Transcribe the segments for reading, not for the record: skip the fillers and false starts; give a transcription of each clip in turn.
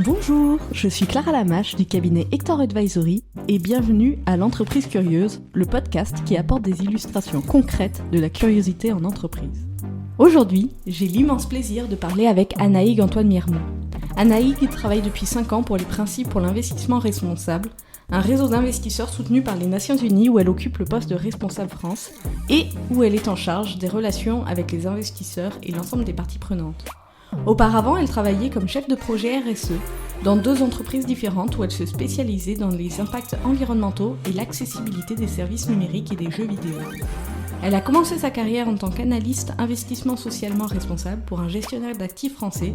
Bonjour, je suis Clara Lamache du cabinet Hector Advisory et bienvenue à l'Entreprise Curieuse, le podcast qui apporte des illustrations concrètes de la curiosité en entreprise. Aujourd'hui, j'ai l'immense plaisir de parler avec Anaïg Antoine Miermont. Anaïg travaille depuis 5 ans pour les Principes pour l'investissement responsable, un réseau d'investisseurs soutenu par les Nations Unies où elle occupe le poste de responsable France et où elle est en charge des relations avec les investisseurs et l'ensemble des parties prenantes. Auparavant, elle travaillait comme chef de projet RSE dans 2 entreprises différentes où elle se spécialisait dans les impacts environnementaux et l'accessibilité des services numériques et des jeux vidéo. Elle a commencé sa carrière en tant qu'analyste investissement socialement responsable pour un gestionnaire d'actifs français,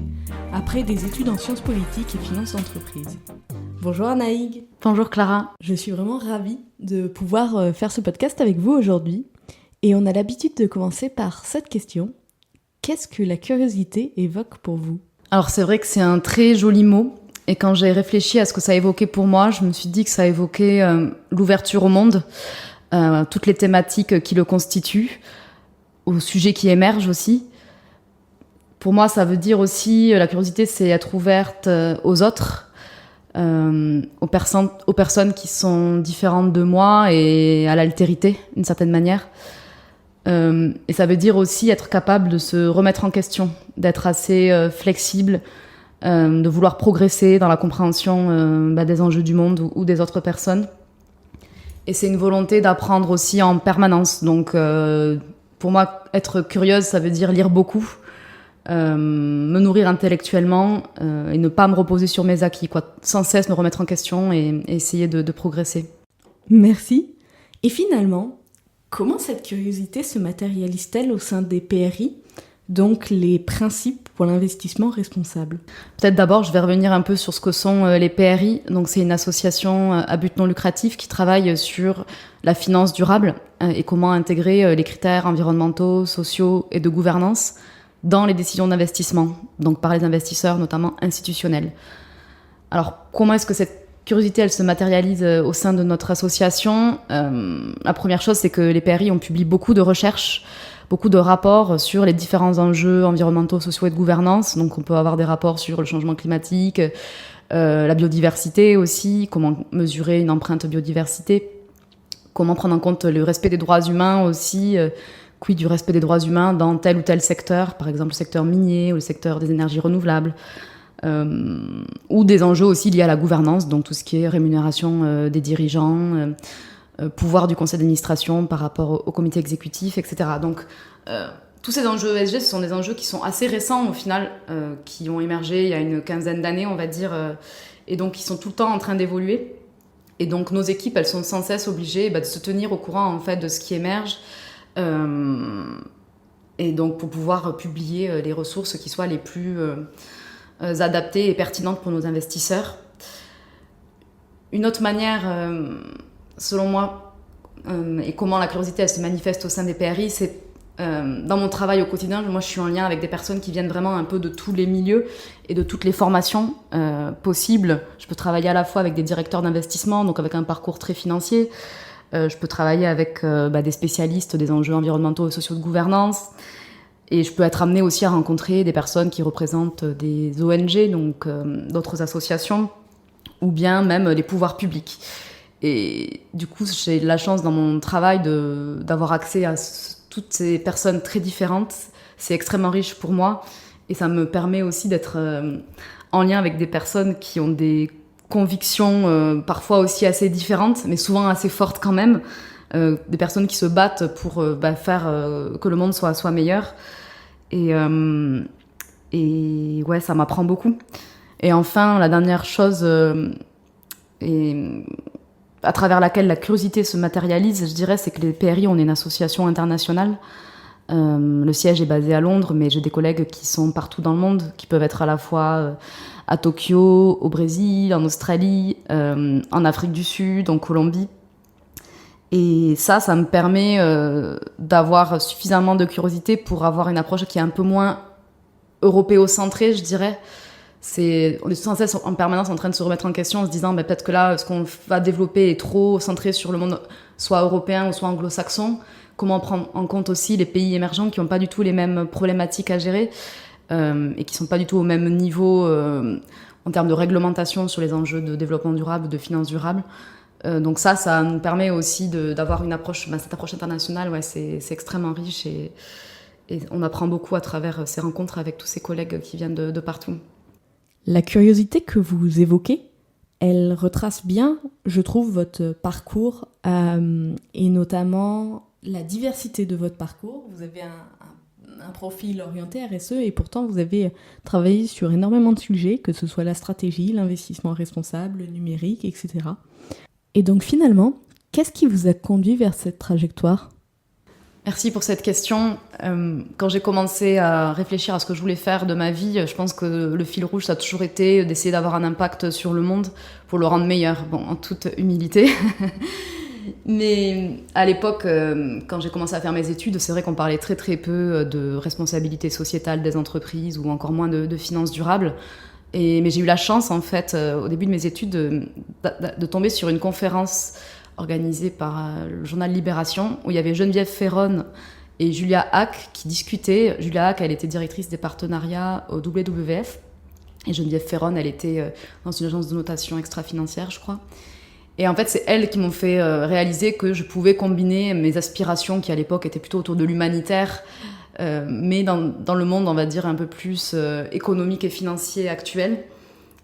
après des études en sciences politiques et finances d'entreprise. Bonjour Anaïg. Bonjour Clara. Je suis vraiment ravie de pouvoir faire ce podcast avec vous aujourd'hui. Et on a l'habitude de commencer par cette question. Qu'est-ce que la curiosité évoque pour vous ? Alors c'est vrai que c'est un très joli mot. Et quand j'ai réfléchi à ce que ça évoquait pour moi, je me suis dit que ça évoquait l'ouverture au monde, toutes les thématiques qui le constituent, aux sujets qui émergent aussi. Pour moi, ça veut dire aussi, la curiosité, c'est être ouverte aux autres, aux personnes qui sont différentes de moi et à l'altérité, d'une certaine manière. Et ça veut dire aussi être capable de se remettre en question, d'être assez flexible, de vouloir progresser dans la compréhension des enjeux du monde ou des autres personnes. Et c'est une volonté d'apprendre aussi en permanence. Donc pour moi, être curieuse, ça veut dire lire beaucoup, me nourrir intellectuellement et ne pas me reposer sur mes acquis, quoi. Sans cesse me remettre en question et essayer de progresser. Merci. Et finalement, comment cette curiosité se matérialise-t-elle au sein des PRI, donc les Principes pour l'investissement responsable ? Peut-être d'abord, je vais revenir un peu sur ce que sont les PRI. Donc, c'est une association à but non lucratif qui travaille sur la finance durable et comment intégrer les critères environnementaux, sociaux et de gouvernance dans les décisions d'investissement, donc par les investisseurs, notamment institutionnels. Alors, comment est-ce que cette curiosité, elle se matérialise au sein de notre association. La première chose, c'est que les PRI ont publié beaucoup de recherches, beaucoup de rapports sur les différents enjeux environnementaux, sociaux et de gouvernance. Donc on peut avoir des rapports sur le changement climatique, la biodiversité aussi, comment mesurer une empreinte biodiversité, comment prendre en compte le respect des droits humains aussi, quid du respect des droits humains dans tel ou tel secteur, par exemple le secteur minier ou le secteur des énergies renouvelables. Ou des enjeux aussi liés à la gouvernance, donc tout ce qui est rémunération des dirigeants, pouvoir du conseil d'administration par rapport au comité exécutif, etc. Donc tous ces enjeux ESG, ce sont des enjeux qui sont assez récents au final, qui ont émergé il y a une quinzaine d'années, on va dire, et donc qui sont tout le temps en train d'évoluer. Et donc nos équipes, elles sont sans cesse obligées de se tenir au courant en fait de ce qui émerge, et donc pour pouvoir publier les ressources qui soient les plus adaptées et pertinentes pour nos investisseurs. Une autre manière, selon moi, et comment la curiosité elle se manifeste au sein des PRI, c'est dans mon travail au quotidien, moi je suis en lien avec des personnes qui viennent vraiment un peu de tous les milieux et de toutes les formations possibles. Je peux travailler à la fois avec des directeurs d'investissement, donc avec un parcours très financier. Je peux travailler avec des spécialistes des enjeux environnementaux et sociaux de gouvernance. Et je peux être amenée aussi à rencontrer des personnes qui représentent des ONG, donc d'autres associations, ou bien même les pouvoirs publics. Et du coup, j'ai la chance dans mon travail d'avoir accès à toutes ces personnes très différentes. C'est extrêmement riche pour moi. Et ça me permet aussi d'être en lien avec des personnes qui ont des convictions parfois aussi assez différentes, mais souvent assez fortes quand même. Des personnes qui se battent pour faire que le monde soit meilleur. Et ouais, ça m'apprend beaucoup. Et enfin, la dernière chose, et à travers laquelle la curiosité se matérialise, je dirais, c'est que les PRI, on est une association internationale. Le siège est basé à Londres, mais j'ai des collègues qui sont partout dans le monde, qui peuvent être à la fois à Tokyo, au Brésil, en Australie, en Afrique du Sud, en Colombie. Et ça me permet d'avoir suffisamment de curiosité pour avoir une approche qui est un peu moins européocentrée, je dirais. On est sans cesse en permanence en train de se remettre en question en se disant peut-être que là, ce qu'on va développer est trop centré sur le monde soit européen ou soit anglo-saxon. Comment prendre en compte aussi les pays émergents qui n'ont pas du tout les mêmes problématiques à gérer et qui ne sont pas du tout au même niveau en termes de réglementation sur les enjeux de développement durable, de finances durables. Donc ça nous permet aussi d'avoir une approche, cette approche internationale, ouais, c'est extrêmement riche et on apprend beaucoup à travers ces rencontres avec tous ces collègues qui viennent de partout. La curiosité que vous évoquez, elle retrace bien, je trouve, votre parcours et notamment la diversité de votre parcours. Vous avez un profil orienté RSE et pourtant vous avez travaillé sur énormément de sujets, que ce soit la stratégie, l'investissement responsable, le numérique, etc. Et donc finalement, qu'est-ce qui vous a conduit vers cette trajectoire ? Merci pour cette question. Quand j'ai commencé à réfléchir à ce que je voulais faire de ma vie, je pense que le fil rouge, ça a toujours été d'essayer d'avoir un impact sur le monde pour le rendre meilleur, bon, en toute humilité. Mais à l'époque, quand j'ai commencé à faire mes études, c'est vrai qu'on parlait très très peu de responsabilité sociétale des entreprises ou encore moins de finances durables. Mais j'ai eu la chance, en fait, au début de mes études, de tomber sur une conférence organisée par le journal Libération, où il y avait Geneviève Ferron et Julia Hack qui discutaient. Julia Hack, elle était directrice des partenariats au WWF, et Geneviève Ferron, elle était dans une agence de notation extra-financière, je crois. Et en fait, c'est elles qui m'ont fait réaliser que je pouvais combiner mes aspirations, qui à l'époque étaient plutôt autour de l'humanitaire, mais dans le monde, on va dire, un peu plus économique et financier actuel.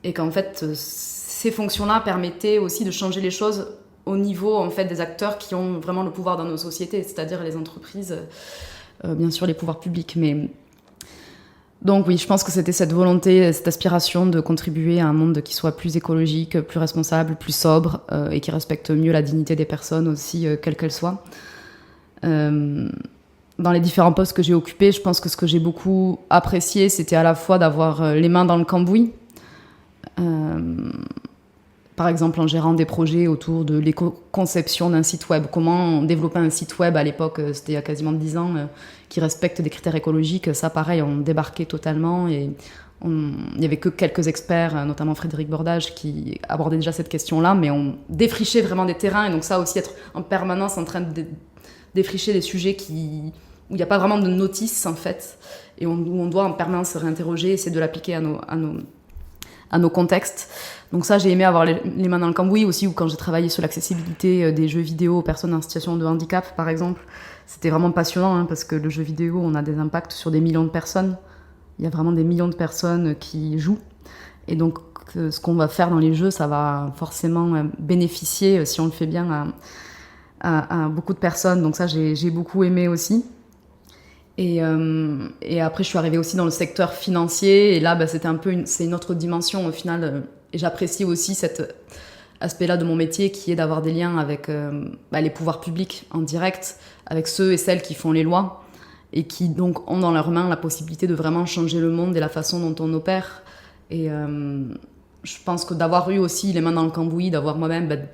Et qu'en fait, ces fonctions-là permettaient aussi de changer les choses au niveau en fait, des acteurs qui ont vraiment le pouvoir dans nos sociétés, c'est-à-dire les entreprises, bien sûr les pouvoirs publics. Mais... Donc oui, je pense que c'était cette volonté, cette aspiration de contribuer à un monde qui soit plus écologique, plus responsable, plus sobre, et qui respecte mieux la dignité des personnes aussi, quelles qu'elles soient. Dans les différents postes que j'ai occupés, je pense que ce que j'ai beaucoup apprécié, c'était à la fois d'avoir les mains dans le cambouis, par exemple en gérant des projets autour de l'éco-conception d'un site web. Comment développer un site web à l'époque, c'était il y a quasiment 10 ans, qui respecte des critères écologiques. Ça, pareil, on débarquait totalement et il n'y avait que quelques experts, notamment Frédéric Bordage, qui abordaient déjà cette question-là, mais on défrichait vraiment des terrains. Et donc ça aussi, être en permanence en train de défricher des sujets où il n'y a pas vraiment de notice, en fait, et où on doit en permanence se réinterroger, essayer de l'appliquer à nos contextes. Donc ça, j'ai aimé avoir les mains dans le cambouis aussi, ou quand j'ai travaillé sur l'accessibilité des jeux vidéo aux personnes en situation de handicap, par exemple. C'était vraiment passionnant, parce que le jeu vidéo, on a des impacts sur des millions de personnes. Il y a vraiment des millions de personnes qui jouent. Et donc, ce qu'on va faire dans les jeux, ça va forcément bénéficier, si on le fait bien, à beaucoup de personnes. Donc ça, j'ai beaucoup aimé aussi. Et après, je suis arrivée aussi dans le secteur financier. Et là, c'était c'est une autre dimension au final. Et j'apprécie aussi cet aspect-là de mon métier qui est d'avoir des liens avec les pouvoirs publics en direct, avec ceux et celles qui font les lois et qui donc ont dans leurs mains la possibilité de vraiment changer le monde et la façon dont on opère. Et je pense que d'avoir eu aussi les mains dans le cambouis, d'avoir moi-même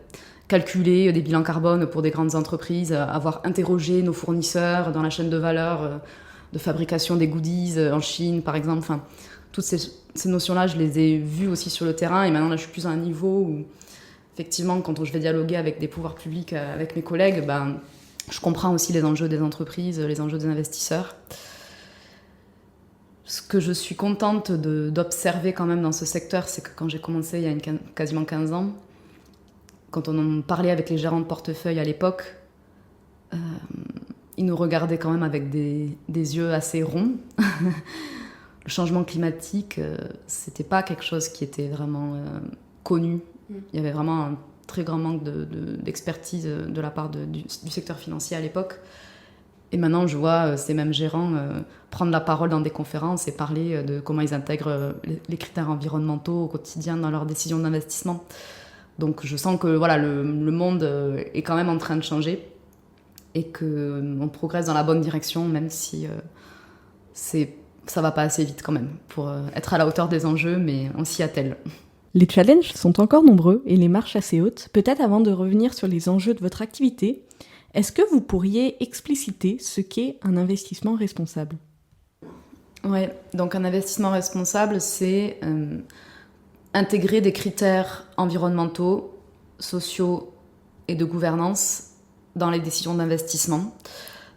calculé des bilans carbone pour des grandes entreprises, avoir interrogé nos fournisseurs dans la chaîne de valeur de fabrication des goodies en Chine, par exemple. Enfin, toutes ces notions-là, je les ai vues aussi sur le terrain. Et maintenant, là, je suis plus à un niveau où, effectivement, quand je vais dialoguer avec des pouvoirs publics, avec mes collègues, je comprends aussi les enjeux des entreprises, les enjeux des investisseurs. Ce que je suis contente d'observer quand même dans ce secteur, c'est que quand j'ai commencé il y a quasiment 15 ans, quand on en parlait avec les gérants de portefeuille à l'époque, ils nous regardaient quand même avec des yeux assez ronds. Le changement climatique, c'était pas quelque chose qui était vraiment connu. Il y avait vraiment un très grand manque d'expertise de la part du secteur financier à l'époque. Et maintenant, je vois ces mêmes gérants prendre la parole dans des conférences et parler de comment ils intègrent les critères environnementaux au quotidien dans leurs décisions d'investissement. Donc je sens que voilà, le monde est quand même en train de changer et qu'on progresse dans la bonne direction, même si ça va pas assez vite quand même pour être à la hauteur des enjeux, mais on s'y attelle. Les challenges sont encore nombreux et les marches assez hautes. Peut-être avant de revenir sur les enjeux de votre activité, est-ce que vous pourriez expliciter ce qu'est un investissement responsable ? Ouais, donc un investissement responsable, c'est intégrer des critères environnementaux, sociaux et de gouvernance dans les décisions d'investissement.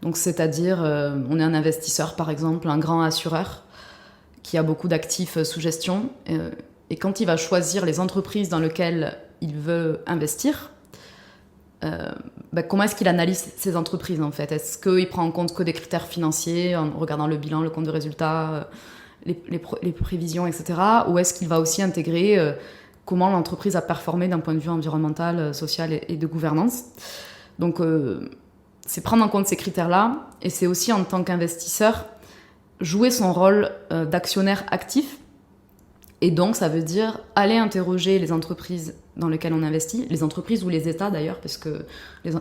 Donc, c'est-à-dire, on est un investisseur, par exemple, un grand assureur qui a beaucoup d'actifs sous gestion. Et quand il va choisir les entreprises dans lesquelles il veut investir, comment est-ce qu'il analyse ces entreprises en fait? Est-ce qu'il prend en compte que des critères financiers en regardant le bilan, le compte de résultat, les prévisions, etc. Ou est-ce qu'il va aussi intégrer comment l'entreprise a performé d'un point de vue environnemental, social et de gouvernance? Donc c'est prendre en compte ces critères-là, et c'est aussi en tant qu'investisseur jouer son rôle d'actionnaire actif. Et donc, ça veut dire aller interroger les entreprises dans lesquelles on investit, les entreprises ou les États d'ailleurs, parce que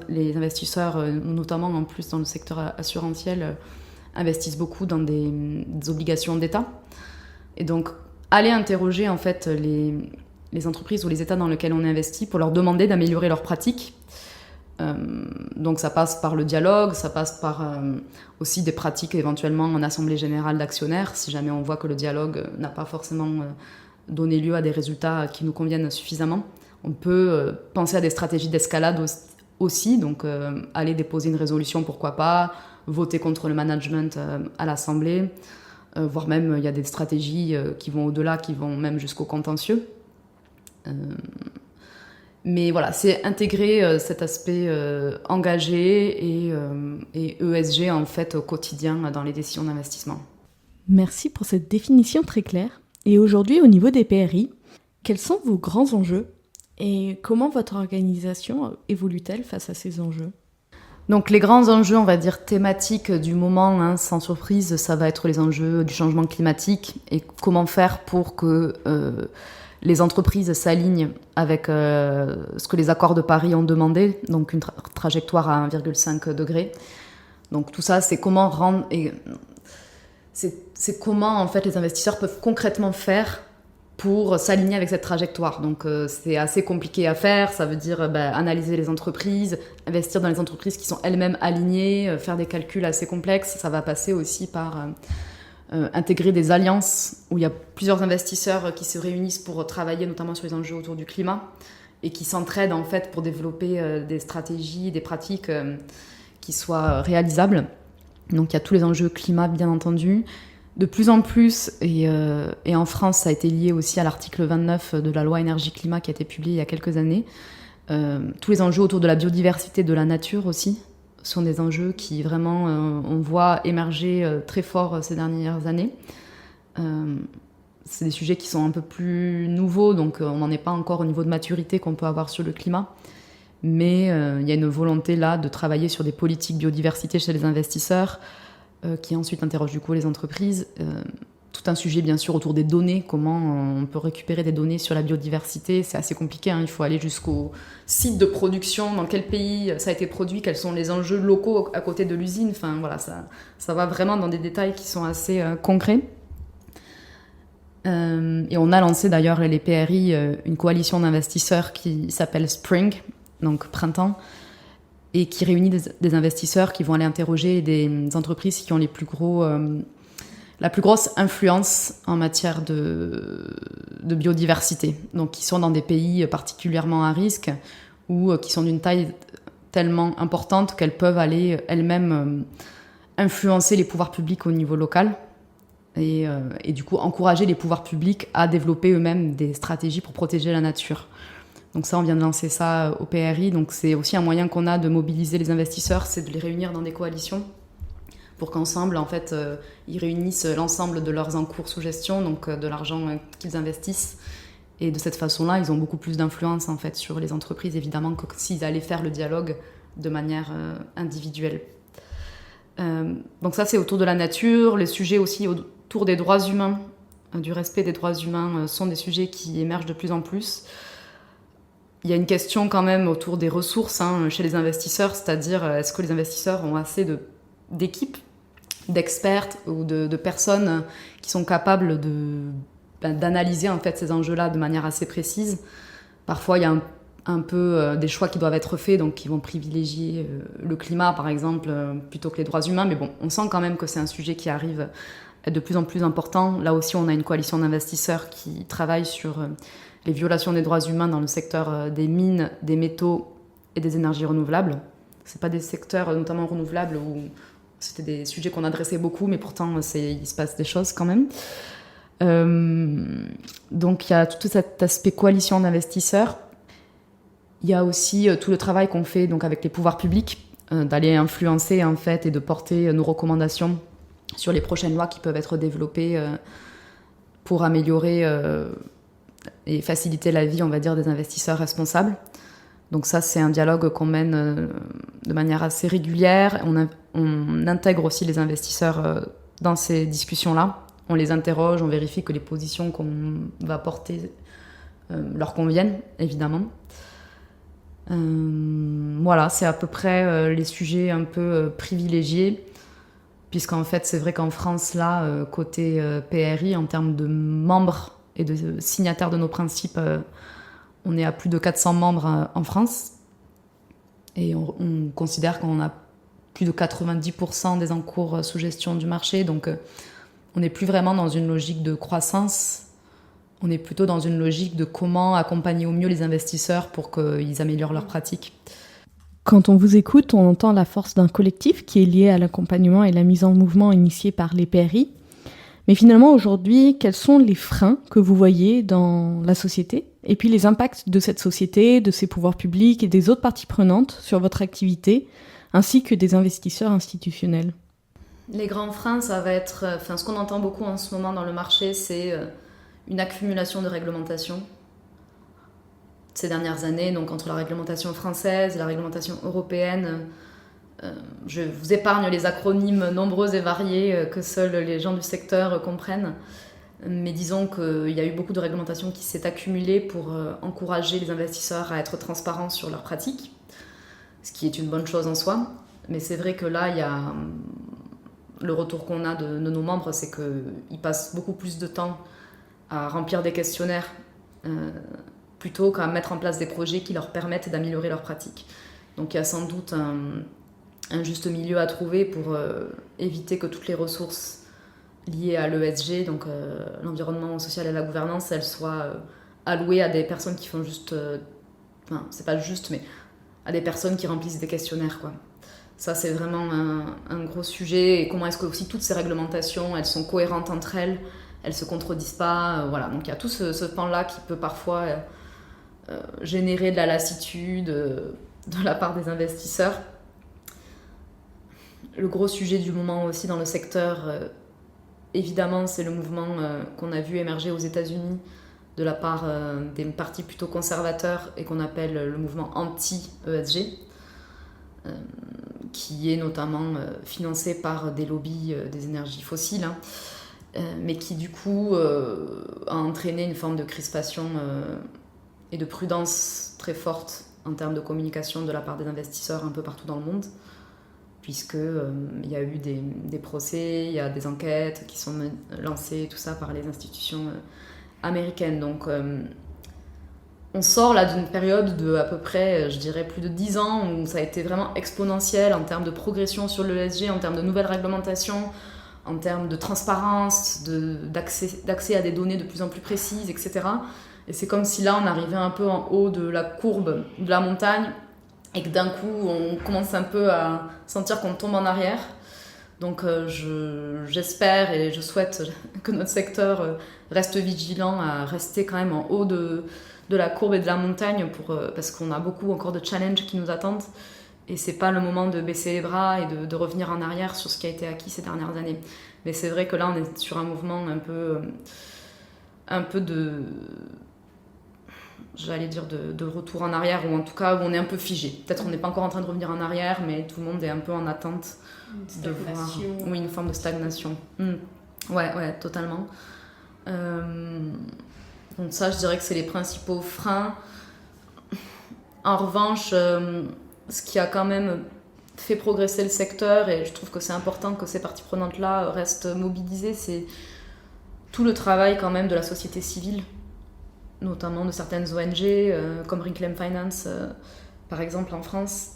les investisseurs, notamment en plus dans le secteur assurantiel, investissent beaucoup dans des obligations d'État. Et donc, aller interroger en fait les entreprises ou les États dans lesquels on investit pour leur demander d'améliorer leurs pratiques. Donc ça passe par le dialogue, ça passe par aussi des pratiques éventuellement en assemblée générale d'actionnaires, si jamais on voit que le dialogue n'a pas forcément donné lieu à des résultats qui nous conviennent suffisamment. On peut penser à des stratégies d'escalade aussi, donc aller déposer une résolution, pourquoi pas, voter contre le management à l'Assemblée, voire même il y a des stratégies qui vont au-delà, qui vont même jusqu'au contentieux. Mais voilà, c'est intégrer cet aspect engagé et ESG en fait au quotidien dans les décisions d'investissement. Merci pour cette définition très claire. Et aujourd'hui, au niveau des PRI, quels sont vos grands enjeux et comment votre organisation évolue-t-elle face à ces enjeux? Donc les grands enjeux, on va dire thématiques du moment, sans surprise, ça va être les enjeux du changement climatique et comment faire pour que les entreprises s'alignent avec ce que les accords de Paris ont demandé, donc une trajectoire à 1,5 degré. Donc tout ça, c'est comment rendre... C'est comment en fait les investisseurs peuvent concrètement faire pour s'aligner avec cette trajectoire. Donc c'est assez compliqué à faire, ça veut dire analyser les entreprises, investir dans les entreprises qui sont elles-mêmes alignées, faire des calculs assez complexes. Ça va passer aussi par... intégrer des alliances où il y a plusieurs investisseurs qui se réunissent pour travailler notamment sur les enjeux autour du climat et qui s'entraident en fait pour développer des stratégies, des pratiques qui soient réalisables. Donc il y a tous les enjeux climat bien entendu. De plus en plus, et en France ça a été lié aussi à l'article 29 de la loi énergie-climat qui a été publié il y a quelques années, tous les enjeux autour de la biodiversité, de la nature aussi, sont des enjeux qui vraiment on voit émerger très fort ces dernières années. C'est des sujets qui sont un peu plus nouveaux, donc on n'en est pas encore au niveau de maturité qu'on peut avoir sur le climat. Mais il y a une volonté là de travailler sur des politiques biodiversité chez les investisseurs, qui ensuite interrogent du coup les entreprises. Tout un sujet bien sûr autour des données, comment on peut récupérer des données sur la biodiversité, c'est assez compliqué, il faut aller jusqu'au site de production, dans quel pays ça a été produit, quels sont les enjeux locaux à côté de l'usine, enfin voilà, ça va vraiment dans des détails qui sont assez concrets. Et on a lancé d'ailleurs les PRI une coalition d'investisseurs qui s'appelle Spring, donc printemps, et qui réunit des investisseurs qui vont aller interroger des entreprises qui ont la plus grosse influence en matière de biodiversité, donc qui sont dans des pays particulièrement à risque ou qui sont d'une taille tellement importante qu'elles peuvent aller elles-mêmes influencer les pouvoirs publics au niveau local et du coup encourager les pouvoirs publics à développer eux-mêmes des stratégies pour protéger la nature. Donc ça, on vient de lancer ça au PRI, donc c'est aussi un moyen qu'on a de mobiliser les investisseurs, c'est de les réunir dans des coalitions pour qu'ensemble, en fait, ils réunissent l'ensemble de leurs encours sous gestion, donc de l'argent qu'ils investissent. Et de cette façon-là, ils ont beaucoup plus d'influence, en fait, sur les entreprises, évidemment, que s'ils allaient faire le dialogue de manière individuelle. Donc ça, c'est autour de la nature. Les sujets aussi autour des droits humains, du respect des droits humains, sont des sujets qui émergent de plus en plus. Il y a une question quand même autour des ressources chez les investisseurs, c'est-à-dire est-ce que les investisseurs ont assez d'équipes, d'experts ou de personnes qui sont capables d'analyser en fait ces enjeux-là de manière assez précise. Parfois, il y a un peu des choix qui doivent être faits, donc qui vont privilégier le climat, par exemple, plutôt que les droits humains. Mais bon, on sent quand même que c'est un sujet qui arrive à être de plus en plus important. Là aussi, on a une coalition d'investisseurs qui travaille sur les violations des droits humains dans le secteur des mines, des métaux et des énergies renouvelables. C'est pas des secteurs notamment renouvelables où c'était des sujets qu'on adressait beaucoup, mais pourtant il se passe des choses quand même. Donc il y a tout cet aspect coalition d'investisseurs. Il y a aussi tout le travail qu'on fait donc avec les pouvoirs publics, d'aller influencer en fait et de porter nos recommandations sur les prochaines lois qui peuvent être développées pour améliorer et faciliter la vie, on va dire, des investisseurs responsables. Donc ça, c'est un dialogue qu'on mène de manière assez régulière. On intègre aussi les investisseurs dans ces discussions-là. On les interroge, on vérifie que les positions qu'on va porter leur conviennent, évidemment. Voilà, c'est à peu près les sujets un peu privilégiés, puisqu'en fait, c'est vrai qu'en France, là, côté PRI, en termes de membres et de signataires de nos principes, on est à plus de 400 membres en France. Et on considère qu'on a plus de 90% des encours sous gestion du marché. Donc, on n'est plus vraiment dans une logique de croissance. On est plutôt dans une logique de comment accompagner au mieux les investisseurs pour qu'ils améliorent leurs pratiques. Quand on vous écoute, on entend la force d'un collectif qui est lié à l'accompagnement et la mise en mouvement initiée par les PRI. Mais finalement, aujourd'hui, quels sont les freins que vous voyez dans la société ? Et puis les impacts de cette société, de ses pouvoirs publics et des autres parties prenantes sur votre activité, ainsi que des investisseurs institutionnels ? Les grands freins, ça va être... ce qu'on entend beaucoup en ce moment dans le marché, c'est une accumulation de réglementations. Ces dernières années, donc entre la réglementation française et la réglementation européenne, je vous épargne les acronymes nombreux et variés que seuls les gens du secteur comprennent. Mais disons qu'il y a eu beaucoup de réglementation qui s'est accumulée pour encourager les investisseurs à être transparents sur leurs pratiques, ce qui est une bonne chose en soi. Mais c'est vrai que là, il y a le retour qu'on a de nos membres, c'est qu'ils passent beaucoup plus de temps à remplir des questionnaires plutôt qu'à mettre en place des projets qui leur permettent d'améliorer leurs pratiques. Donc il y a sans doute un juste milieu à trouver pour éviter que toutes les ressources liées à l'ESG, donc l'environnement social et la gouvernance, elles soient allouées à des personnes qui font juste... c'est pas juste, mais à des personnes qui remplissent des questionnaires, quoi. Ça, c'est vraiment un gros sujet. Et comment est-ce que aussi toutes ces réglementations, elles sont cohérentes entre elles, elles se contredisent pas, voilà. Donc il y a tout ce pan-là qui peut parfois générer de la lassitude de la part des investisseurs. Le gros sujet du moment aussi dans le secteur, évidemment, c'est le mouvement qu'on a vu émerger aux États-Unis de la part des partis plutôt conservateurs et qu'on appelle le mouvement anti-ESG, qui est notamment financé par des lobbies des énergies fossiles, mais qui du coup a entraîné une forme de crispation et de prudence très forte en termes de communication de la part des investisseurs un peu partout dans le monde, puisque il y a eu des procès, il y a des enquêtes qui sont lancées, tout ça par les institutions américaines. Donc on sort là d'une période de à peu près, je dirais, plus de 10 ans où ça a été vraiment exponentiel en termes de progression sur l'ESG, en termes de nouvelles réglementations, en termes de transparence, d'accès à des données de plus en plus précises, etc. Et c'est comme si là on arrivait un peu en haut de la courbe de la montagne et que d'un coup on commence un peu à sentir qu'on tombe en arrière. Donc j'espère et je souhaite que notre secteur reste vigilant à rester quand même en haut de la courbe et de la montagne parce qu'on a beaucoup encore de challenges qui nous attendent et c'est pas le moment de baisser les bras et de revenir en arrière sur ce qui a été acquis ces dernières années. Mais c'est vrai que là on est sur un mouvement un peu de... j'allais dire de retour en arrière, ou en tout cas où on est un peu figé. Peut-être on n'est pas encore en train de revenir en arrière, mais tout le monde est un peu en attente de voir... Oui, une forme de stagnation. Ouais, totalement. Donc ça, je dirais que c'est les principaux freins. En revanche, ce qui a quand même fait progresser le secteur, et je trouve que c'est important que ces parties prenantes-là restent mobilisées, c'est tout le travail quand même de la société civile, notamment de certaines ONG comme Reclaim Finance, par exemple en France,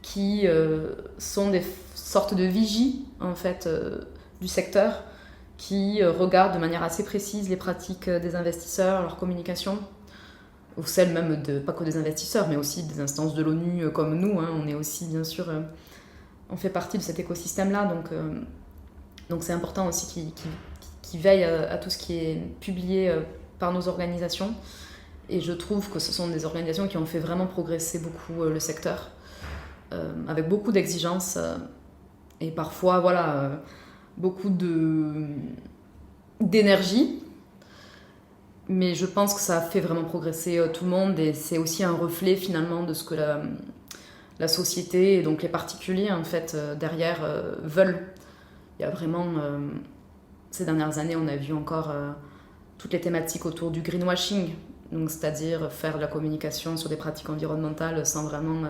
qui sont des sortes de vigies en fait, du secteur, qui regardent de manière assez précise les pratiques des investisseurs, leur communication, ou celles même pas que des investisseurs, mais aussi des instances de l'ONU comme nous. On est aussi, bien sûr, on fait partie de cet écosystème-là, donc c'est important aussi qui veille à tout ce qui est publié par nos organisations. Et je trouve que ce sont des organisations qui ont fait vraiment progresser beaucoup le secteur, avec beaucoup d'exigences et parfois beaucoup d'énergie. Mais je pense que ça a fait vraiment progresser tout le monde et c'est aussi un reflet finalement de ce que la société et donc les particuliers en fait derrière veulent. Il y a vraiment, ces dernières années, on a vu encore toutes les thématiques autour du greenwashing, donc c'est-à-dire faire de la communication sur des pratiques environnementales sans vraiment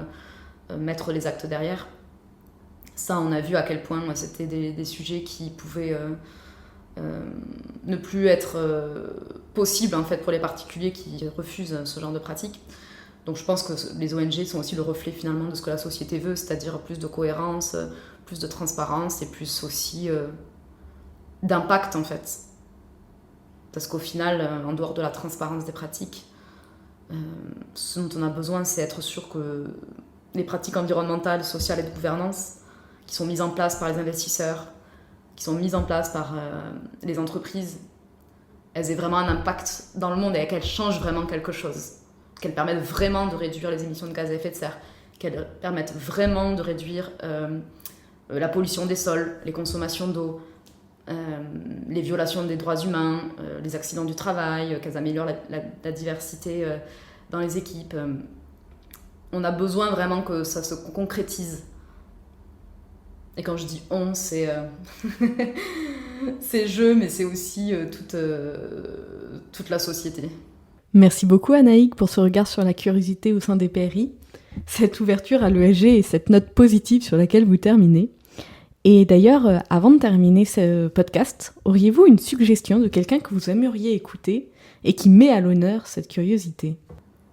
mettre les actes derrière. Ça, on a vu à quel point c'était des sujets qui pouvaient ne plus être possibles en fait, pour les particuliers qui refusent ce genre de pratiques. Donc je pense que les ONG sont aussi le reflet finalement de ce que la société veut, c'est-à-dire plus de cohérence, plus de transparence et plus aussi d'impact en fait. Parce qu'au final, en dehors de la transparence des pratiques, ce dont on a besoin, c'est être sûr que les pratiques environnementales, sociales et de gouvernance qui sont mises en place par les investisseurs, qui sont mises en place par les entreprises, elles aient vraiment un impact dans le monde et qu'elles changent vraiment quelque chose. Qu'elles permettent vraiment de réduire les émissions de gaz à effet de serre, qu'elles permettent vraiment de réduire la pollution des sols, les consommations d'eau, les violations des droits humains, les accidents du travail, qu'elles améliorent la diversité dans les équipes. On a besoin vraiment que ça se concrétise. Et quand je dis « on », c'est c'est je, mais c'est aussi toute la société. Merci beaucoup Anaïg pour ce regard sur la curiosité au sein des PRI, cette ouverture à l'ESG et cette note positive sur laquelle vous terminez. Et d'ailleurs, avant de terminer ce podcast, auriez-vous une suggestion de quelqu'un que vous aimeriez écouter et qui met à l'honneur cette curiosité ?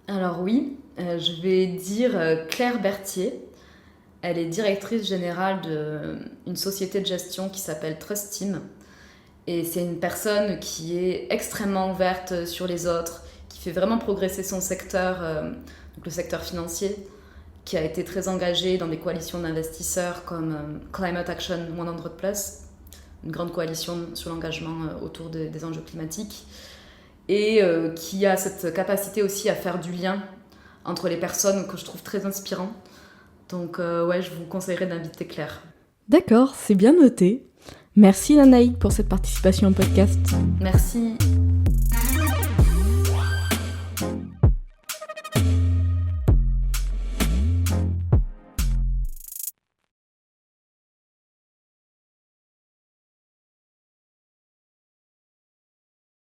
Alors oui, je vais dire Claire Berthier. Elle est directrice générale d'une société de gestion qui s'appelle Trust Team. Et c'est une personne qui est extrêmement ouverte sur les autres, qui fait vraiment progresser son secteur, donc le secteur financier, qui a été très engagée dans des coalitions d'investisseurs comme Climate Action 100+, une grande coalition sur l'engagement autour des enjeux climatiques, et qui a cette capacité aussi à faire du lien entre les personnes que je trouve très inspirant. Donc je vous conseillerais d'inviter Claire. D'accord, c'est bien noté. Merci Anaïg pour cette participation au podcast. Merci.